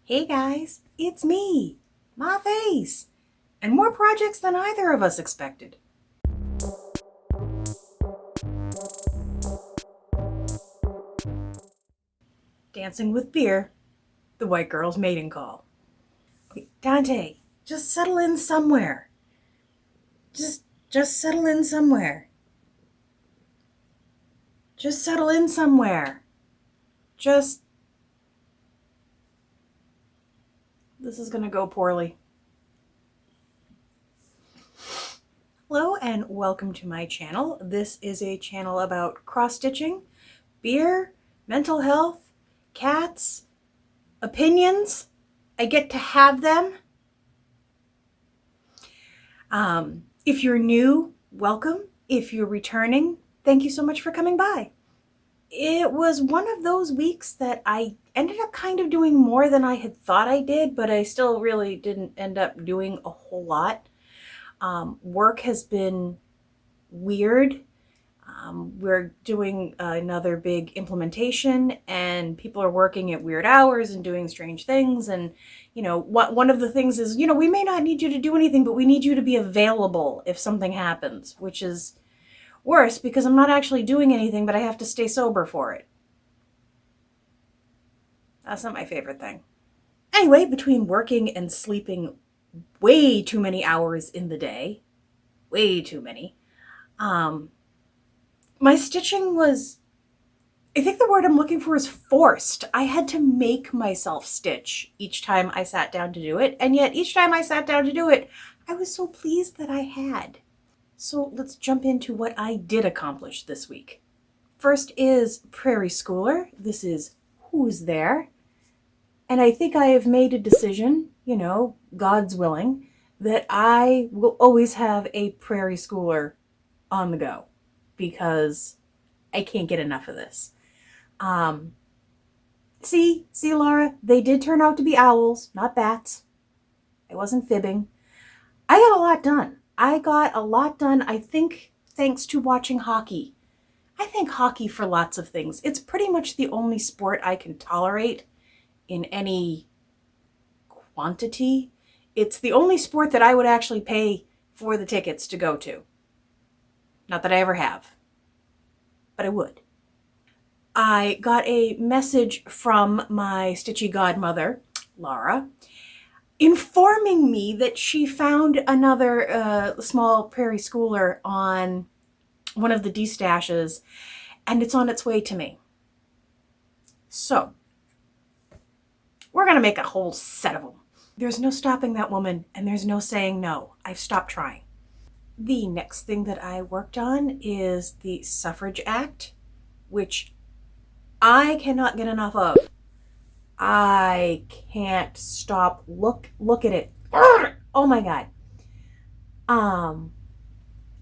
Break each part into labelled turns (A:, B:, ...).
A: Hey guys, it's me, my face, and more projects than either of us expected. Dancing with Beer, the white girl's mating call. Okay, Dante, just settle in somewhere. Just settle in somewhere. Just settle in somewhere. This is gonna go poorly. Hello and welcome to my channel. This is a channel about cross-stitching, beer, mental health, cats, opinions. I get to have them. If you're new, welcome. If you're returning, thank you so much for coming by. It was one of those weeks that I ended up kind of doing more than I had thought I did, but I still really didn't end up doing a whole lot. Work has been weird. We're doing another big implementation and people are working at weird hours and doing strange things. And, one of the things is, we may not need you to do anything, but we need you to be available if something happens, which is worse because I'm not actually doing anything, but I have to stay sober for it. That's not my favorite thing. Anyway, between working and sleeping way too many hours in the day, way too many, my stitching was, I think the word I'm looking for is forced. I had to make myself stitch each time I sat down to do it. And yet each time I sat down to do it, I was so pleased that I had. So let's jump into what I did accomplish this week. First is Prairie Schooler. This is Who's There. And I think I have made a decision, God's willing, that I will always have a Prairie Schooler on the go because I can't get enough of this. See, Laura, they did turn out to be owls, not bats. I wasn't fibbing. I got a lot done. I think, thanks to watching hockey. I thank hockey for lots of things. It's pretty much the only sport I can tolerate in any quantity. It's the only sport that I would actually pay for the tickets to go to. Not that I ever have, but I would. I got a message from my stitchy godmother, Laura, informing me that she found another small Prairie Schooler on one of the D-stashes, and it's on its way to me. So, we're going to make a whole set of them. There's no stopping that woman, and there's no saying no. I've stopped trying. The next thing that I worked on is the Suffrage Act, which I cannot get enough of. I can't stop. Look at it. Oh my God.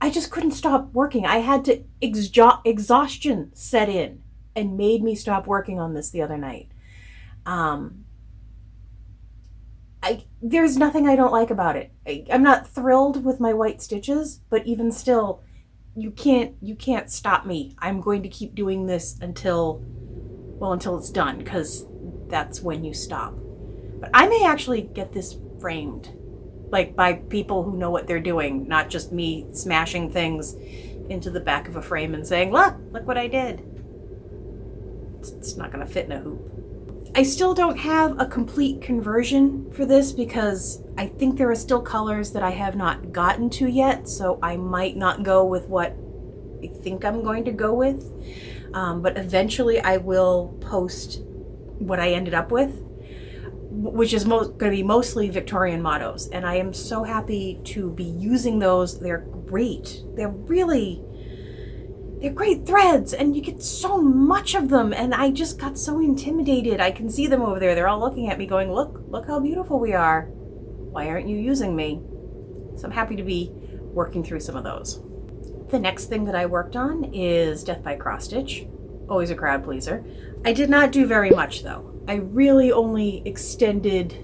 A: I just couldn't stop working. I had to, exhaustion set in and made me stop working on this the other night. There's nothing I don't like about it. I'm not thrilled with my white stitches, but even still, you can't stop me. I'm going to keep doing this until it's done, because that's when you stop. But I may actually get this framed, like by people who know what they're doing, not just me smashing things into the back of a frame and saying, look what I did. It's not going to fit in a hoop. I still don't have a complete conversion for this because I think there are still colors that I have not gotten to yet, so I might not go with what I think I'm going to go with. But eventually I will post what I ended up with, which is going to be mostly Victorian mottos. And I am so happy to be using those. They're great. They're great threads, and you get so much of them, and I just got so intimidated. I can see them over there. They're all looking at me going, look how beautiful we are. Why aren't you using me? So I'm happy to be working through some of those. The next thing that I worked on is Death by Cross Stitch. Always a crowd pleaser. I did not do very much though. I really only extended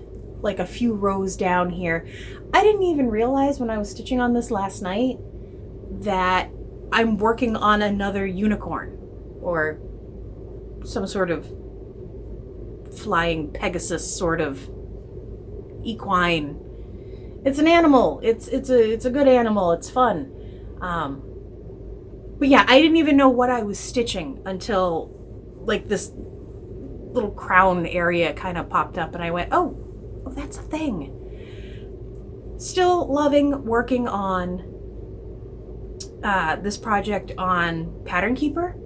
A: like a few rows down here. I didn't even realize when I was stitching on this last night that I'm working on another unicorn or some sort of flying Pegasus sort of equine. It's an animal. It's a good animal. It's fun. But yeah, I didn't even know what I was stitching until like this little crown area kind of popped up, and I went, oh, that's a thing. Still loving working on this project on Pattern Keeper.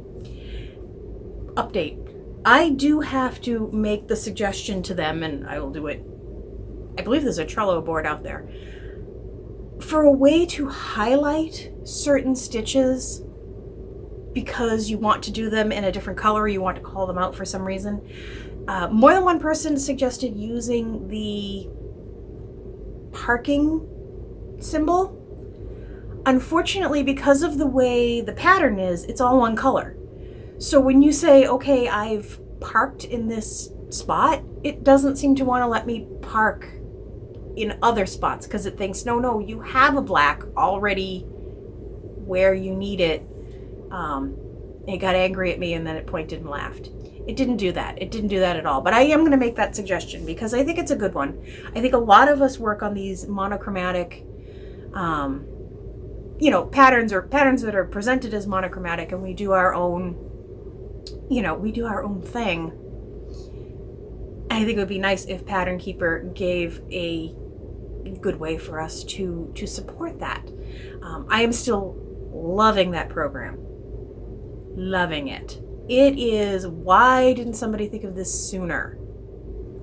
A: Update. I do have to make the suggestion to them, and I will do it. I believe there's a Trello board out there for a way to highlight certain stitches because you want to do them in a different color, you want to call them out for some reason. More than one person suggested using the parking symbol. Unfortunately, because of the way the pattern is, it's all one color. So when you say, okay, I've parked in this spot, it doesn't seem to want to let me park in other spots because it thinks, no, you have a black already where you need it. It got angry at me and then it pointed and laughed. It didn't do that. It didn't do that at all. But I am going to make that suggestion because I think it's a good one. I think a lot of us work on these monochromatic, patterns or patterns that are presented as monochromatic, and we do our own, we do our own thing. I think it would be nice if Pattern Keeper gave a good way for us to support that. I am still loving that program. Loving it. It is, why didn't somebody think of this sooner?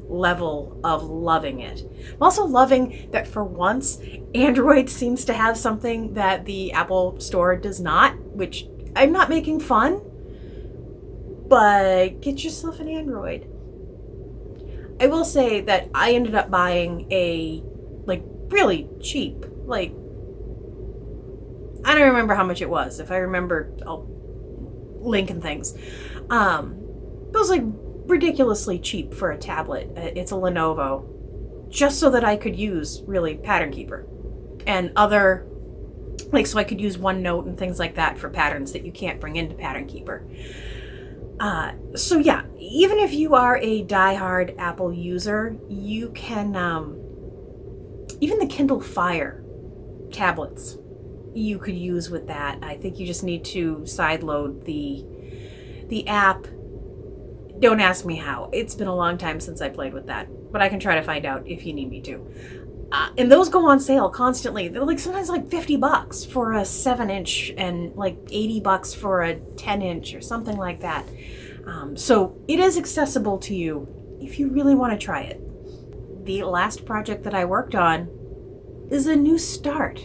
A: Level of loving it. I'm also loving that for once, Android seems to have something that the Apple Store does not, which I'm not making fun, but get yourself an Android. I will say that I ended up buying a, really cheap, I don't remember how much it was. If I remember, I'll link and things. It was ridiculously cheap for a tablet. It's a Lenovo, just so that I could use really Pattern Keeper and other, so I could use OneNote and things like that for patterns that you can't bring into Pattern Keeper. So yeah, even if you are a diehard Apple user, you can, even the Kindle Fire tablets, you could use with that. I think you just need to sideload the app. Don't ask me how. It's been a long time since I played with that, but I can try to find out if you need me to. And those go on sale constantly. They're sometimes $50 for a 7-inch and $80 for a 10-inch or something like that. So it is accessible to you if you really want to try it. The last project that I worked on is a new start.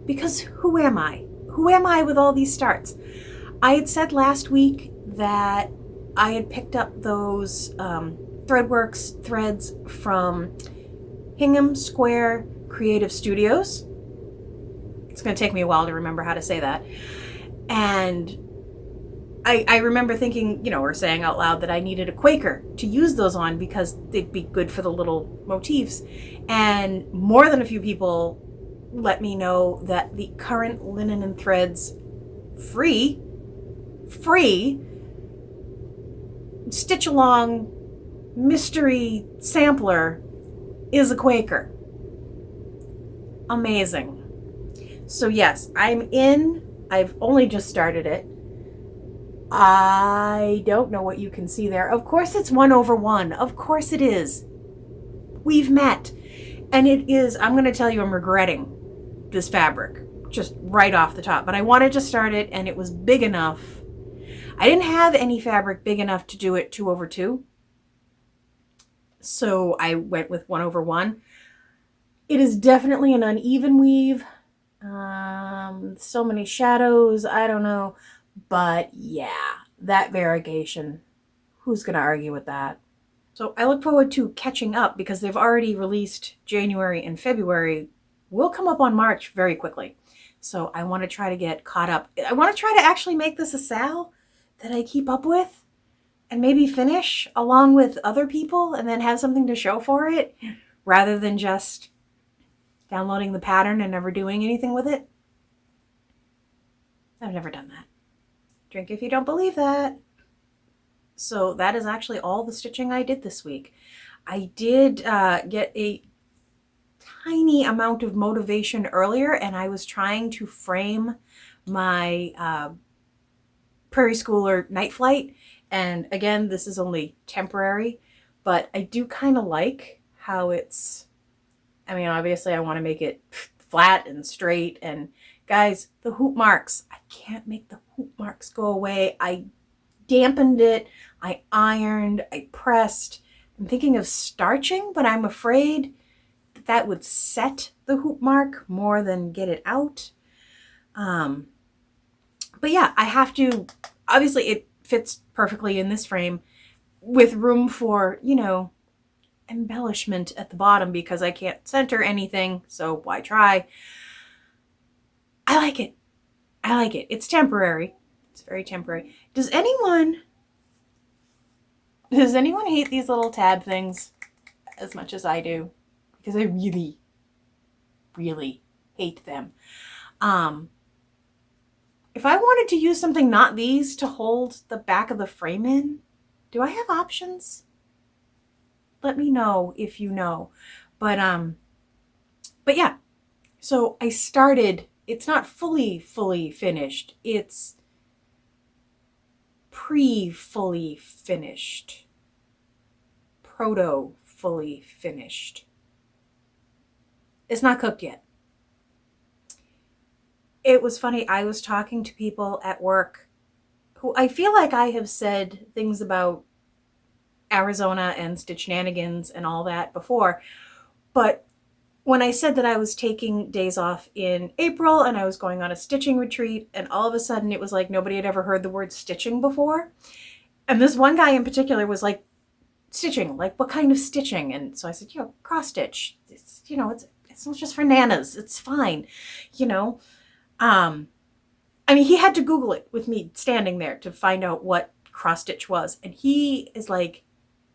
A: Because who am I? Who am I with all these starts? I had said last week that I had picked up those ThreadWorks threads from Hingham Square Creative Studios. It's going to take me a while to remember how to say that. And I remember thinking, or saying out loud that I needed a Quaker to use those on because they'd be good for the little motifs. And more than a few people let me know that the current Linen and Threads free stitch along mystery sampler is a Quaker. Amazing. So yes, I'm in. I've only just started it. I don't know what you can see there. Of course it's 1/1. Of course it is. We've met. And it is, I'm going to tell you, I'm regretting this fabric just right off the top, but I wanted to start it and it was big enough. I didn't have any fabric big enough to do it 2/2, so I went with 1/1. It is definitely an uneven weave, so many shadows, I don't know, but yeah, that variegation, who's gonna argue with that? So I look forward to catching up because they've already released January and February. We'll come up on March very quickly. So I want to try to get caught up. I want to try to actually make this a sal that I keep up with and maybe finish along with other people and then have something to show for it rather than just downloading the pattern and never doing anything with it. I've never done that. Drink if you don't believe that. So that is actually all the stitching I did this week. I did get a tiny amount of motivation earlier, and I was trying to frame my Prairie Schooler night flight. And again, this is only temporary, but I do kind of like how it's, I mean, obviously I want to make it flat and straight. And guys, the hoop marks, I can't make the hoop marks go away. I dampened it, I ironed, I pressed. I'm thinking of starching, but I'm afraid that would set the hoop mark more than get it out. But yeah, I have to, obviously it fits perfectly in this frame with room for, you know, embellishment at the bottom because I can't center anything, so why try? I like it. I like it. It's temporary. It's very temporary. Does anyone hate these little tab things as much as I do? Because I really, really hate them. If I wanted to use something not these to hold the back of the frame in, do I have options? Let me know if you know. But yeah. So I started, it's not fully finished. It's fully finished. Fully finished. It's not cooked yet. It was funny. I was talking to people at work who I feel like I have said things about Arizona and stitch shenanigans and all that before. But when I said that I was taking days off in April and I was going on a stitching retreat, and all of a sudden it was like nobody had ever heard the word stitching before. And this one guy in particular was like, stitching, like what kind of stitching? And so I said, cross stitch. It's, it's not just for nanas. It's fine, I mean, he had to Google it with me standing there to find out what cross stitch was. And he is like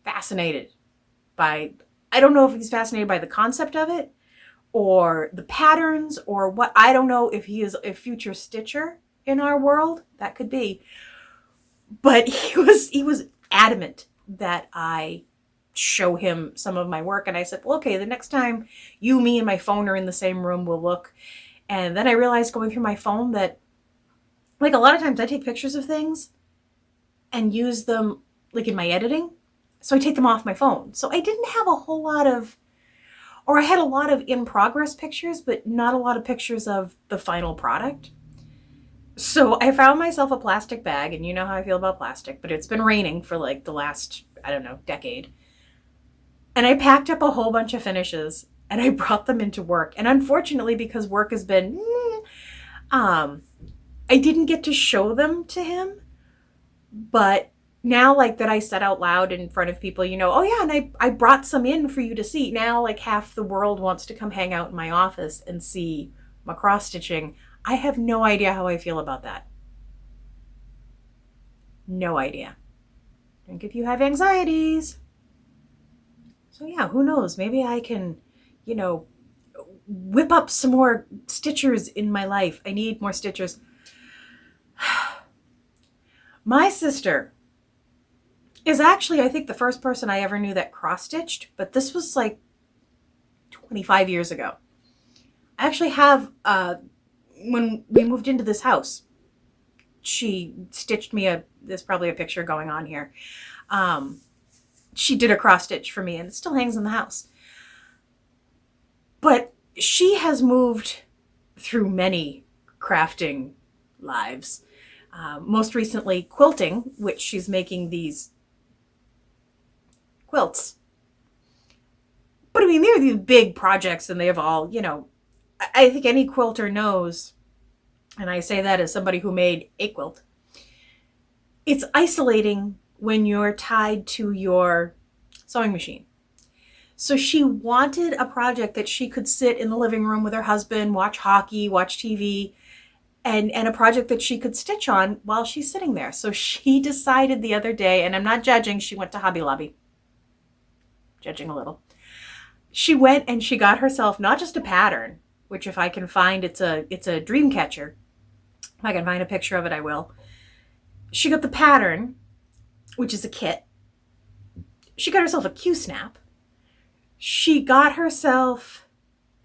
A: fascinated by, I don't know if he's fascinated by the concept of it or the patterns or what. I don't know if he is a future stitcher in our world. That could be. But he was adamant that I show him some of my work. And I said, well, okay, the next time you, me, and my phone are in the same room, we'll look. And then I realized going through my phone that, like, a lot of times I take pictures of things and use them, like, in my editing. So I take them off my phone. So I didn't have a whole lot of, or I had a lot of in-progress pictures, but not a lot of pictures of the final product. So I found myself a plastic bag, and you know how I feel about plastic, but it's been raining for, like, the last, I don't know, decade. And I packed up a whole bunch of finishes, and I brought them into work. And unfortunately, because work has been, I didn't get to show them to him. But now, like, that I said out loud in front of people, oh yeah, and I brought some in for you to see. Now, like, half the world wants to come hang out in my office and see my cross stitching. I have no idea how I feel about that. No idea. I think if you have anxieties. So yeah, who knows? Maybe I can, whip up some more stitchers in my life. I need more stitchers. My sister is actually, I think, the first person I ever knew that cross-stitched, but this was like 25 years ago. I actually have, when we moved into this house, she stitched me there's probably a picture going on here. She did a cross-stitch for me, and it still hangs in the house. But she has moved through many crafting lives. Most recently quilting, which she's making these quilts. But I mean, they're these big projects, and they have all, I think any quilter knows, and I say that as somebody who made a quilt, it's isolating when you're tied to your sewing machine. So she wanted a project that she could sit in the living room with her husband, watch hockey, watch TV, and a project that she could stitch on while she's sitting there. So she decided the other day, and I'm not judging, she went to Hobby Lobby. Judging a little. She went and she got herself not just a pattern, which if I can find, it's a dream catcher. If I can find a picture of it, I will. She got the pattern, which is a kit. She got herself a Q-snap. She got herself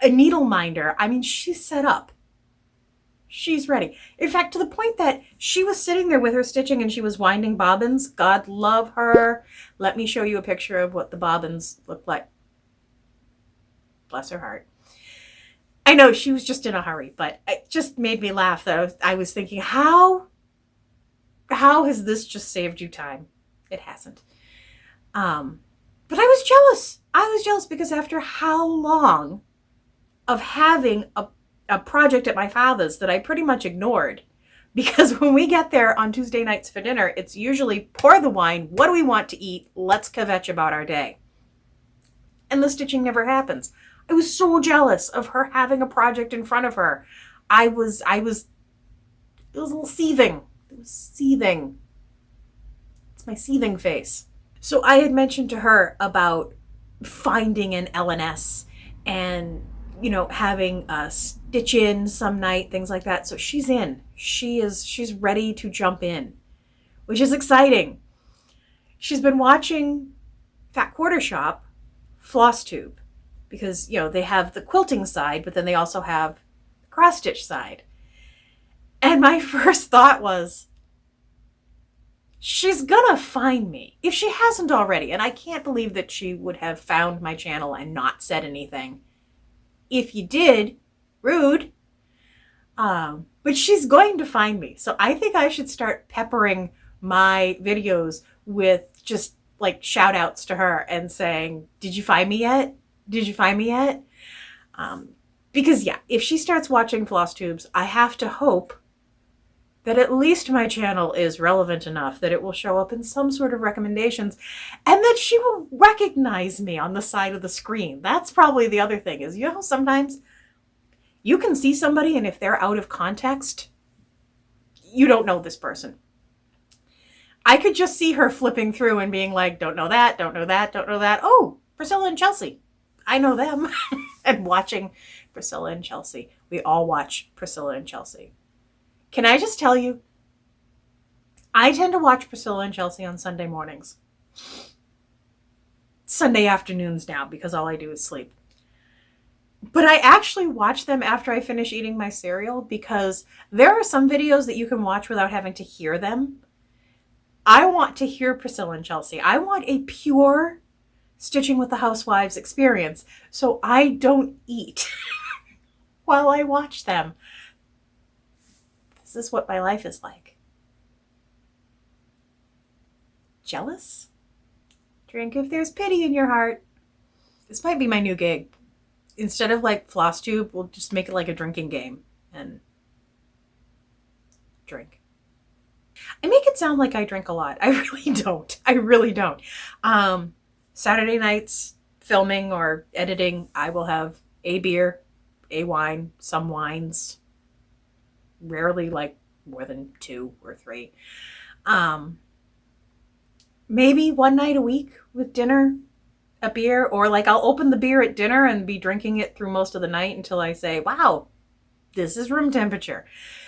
A: a needle minder. I mean, she's set up. She's ready. In fact, to the point that she was sitting there with her stitching and she was winding bobbins. God love her. Let me show you a picture of what the bobbins look like. Bless her heart. I know she was just in a hurry, but it just made me laugh though. I was thinking, how has this just saved you time? It hasn't. But I was jealous. I was jealous because after how long of having a project at my father's that I pretty much ignored, because when we get there on Tuesday nights for dinner, it's usually pour the wine. What do we want to eat? Let's kvetch about our day. And the stitching never happens. I was so jealous of her having a project in front of her. It was a little seething. It was seething. It's my seething face. So I had mentioned to her about finding an LNS and, you know, having a stitch in some night, things like that. So she's in. She's ready to jump in, which is exciting. She's been watching Fat Quarter Shop FLOSSTUBE because, you know, they have the quilting side, but then they also have the cross stitch side. And my first thought was, she's gonna find me if she hasn't already. And I can't believe that she would have found my channel and not said anything. If you did, rude. But she's going to find me. So I think I should start peppering my videos with just like shout outs to her and saying, did you find me yet? Did you find me yet? Because yeah, if she starts watching FLOSSTUBEs, I have to hope that at least my channel is relevant enough that it will show up in some sort of recommendations and that she will recognize me on the side of the screen. That's probably the other thing is, you know, sometimes you can see somebody and if they're out of context, you don't know this person. I could just see her flipping through and being like, don't know that, don't know that, don't know that. Oh, Priscilla and Chelsea. I know them. And watching Priscilla and Chelsea. We all watch Priscilla and Chelsea. Can I just tell you, I tend to watch Priscilla and Chelsea on Sunday mornings. Sunday afternoons now, because all I do is sleep. But I actually watch them after I finish eating my cereal because there are some videos that you can watch without having to hear them. I want to hear Priscilla and Chelsea. I want a pure Stitching with the Housewives experience. So I don't eat while I watch them. This is what my life is like. Jealous? Drink if there's pity in your heart. This might be my new gig. Instead of like FLOSSTUBE, we'll just make it like a drinking game and drink. I make it sound like I drink a lot. I really don't. I really don't. Saturday nights, filming or editing, I will have a beer, a wine, some wines. Rarely like more than 2 or 3. Maybe one night a week with dinner, a beer, or like I'll open the beer at dinner and be drinking it through most of the night until I say, wow, this is room temperature.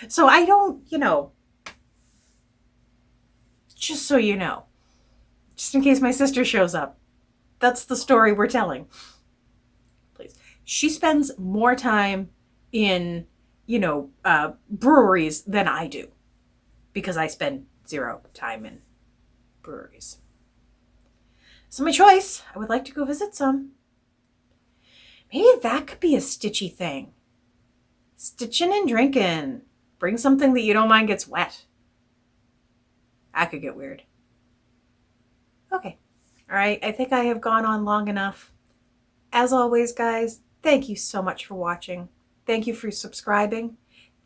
A: So I don't, you know, just so you know, just in case my sister shows up. That's the story we're telling. Please. She spends more time in, you know, breweries than I do because I spend 0 time in breweries. So my choice, I would like to go visit some. Maybe that could be a stitchy thing. Stitching and drinking. Bring something that you don't mind gets wet. That could get weird. Okay. All right. I think I have gone on long enough. As always, guys, thank you so much for watching. Thank you for subscribing.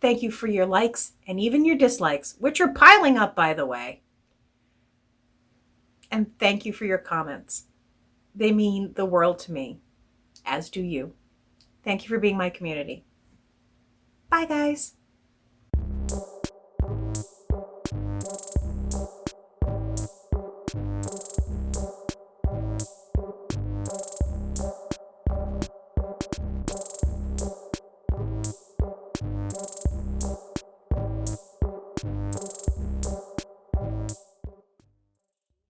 A: Thank you for your likes and even your dislikes, which are piling up, by the way. And thank you for your comments. They mean the world to me, as do you. Thank you for being my community. Bye, guys.